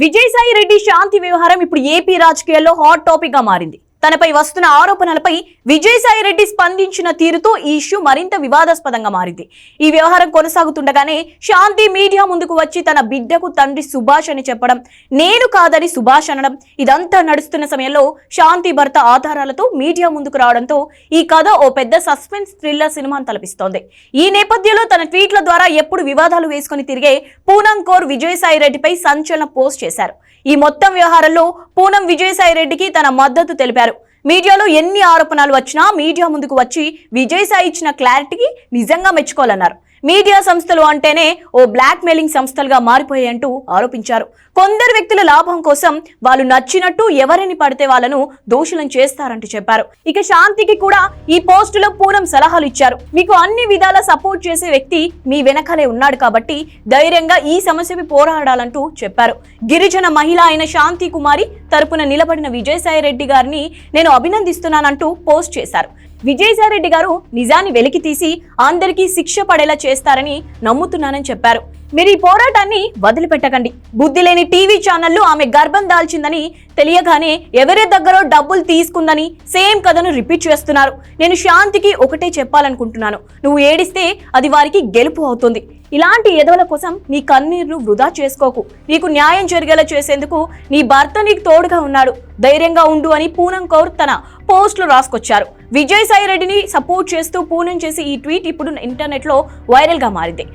విజయసాయి రెడ్డి శాంతి వ్యవహారం ఇప్పుడు ఏపీ రాజకీయాల్లో హాట్ టాపిక్ గా మారింది. తనపై వస్తున్న ఆరోపణలపై విజయసాయి రెడ్డి స్పందించిన తీరుతో ఈ ఇష్యూ మరింత వివాదాస్పదంగా మారింది. ఈ వ్యవహారం కొనసాగుతుండగానే శాంతి మీడియా ముందుకు వచ్చి తన బిడ్డకు తండ్రి సుభాష్ అని చెప్పడం, నేను కాదని సుభాష్ అనడం, ఇదంతా నడుస్తున్న సమయంలో శాంతి భర్త ఆధారాలతో మీడియా ముందుకు రావడంతో ఈ కథ ఓ పెద్ద సస్పెన్స్ థ్రిల్లర్ సినిమాను తలపిస్తోంది. ఈ నేపథ్యంలో తన ట్వీట్ల ద్వారా ఎప్పుడు వివాదాలు వేసుకుని తిరిగే పూనం కౌర్ విజయసాయి రెడ్డిపై సంచలన పోస్ట్ చేశారు. ఈ మొత్తం వ్యవహారంలో పూనం విజయసాయి రెడ్డికి తన మద్దతు తెలిపారు. మీడియాలో ఎన్ని ఆరోపణలు వచ్చినా మీడియా ముందుకు వచ్చి విజయసాయి ఇచ్చిన క్లారిటీకి నిజంగా మెచ్చుకోవాలన్నారు. మీడియా సంస్థలు అంటేనే ఓ బ్లాక్ మెయిలింగ్ సంస్థలుగా మారిపోయాయంటూ ఆరోపించారు. కొందరు వ్యక్తుల లాభం కోసం వాళ్ళు నచ్చినట్టు ఎవరిని పడితే వాళ్ళను దోషులను చేస్తారంటూ చెప్పారు. ఇక శాంతికి కూడా ఈ పోస్టులో పూనం సలహాలు ఇచ్చారు. మీకు అన్ని విధాల సపోర్ట్ చేసే వ్యక్తి మీ వెనకాలే ఉన్నాడు కాబట్టి ధైర్యంగా ఈ సమస్యపై పోరాడాలంటూ చెప్పారు. గిరిజన మహిళ అయిన శాంతి కుమారి తరపున నిలబడిన విజయసాయి రెడ్డి గారిని నేను అభినందిస్తున్నానంటూ పోస్ట్ చేశారు. విజయసాయి రెడ్డి గారు నిజాన్ని వెలికి తీసి అందరికీ శిక్ష పడేలా చేస్తారని నమ్ముతున్నానని చెప్పారు. మీరు ఈ పోరాటాన్ని వదిలిపెట్టకండి. బుద్ధి లేని టీవీ ఛానళ్లు ఆమె గర్భం దాల్చిందని తెలియగానే ఎవరి దగ్గర డబ్బులు తీసుకుందని సేమ్ కథను రిపీట్ చేస్తున్నారు. నేను శాంతికి ఒకటే చెప్పాలనుకుంటున్నాను, నువ్వు ఏడిస్తే అది వారికి గెలుపు అవుతుంది. ఇలాంటి ఎదవల కోసం నీ కన్నీరును వృధా చేసుకోకు. నీకు న్యాయం జరిగేలా చేసేందుకు నీ భర్త నీకు తోడుగా ఉన్నాడు. ధైర్యంగా ఉండు అని పూనం కౌర్ తన పోస్టులు రాసుకొచ్చారు. విజయసాయి రెడ్డిని సపోర్ట్ చేస్తూ పూనం చేసి ఈ ట్వీట్ ఇప్పుడు ఇంటర్నెట్ లో వైరల్ గా మారింది.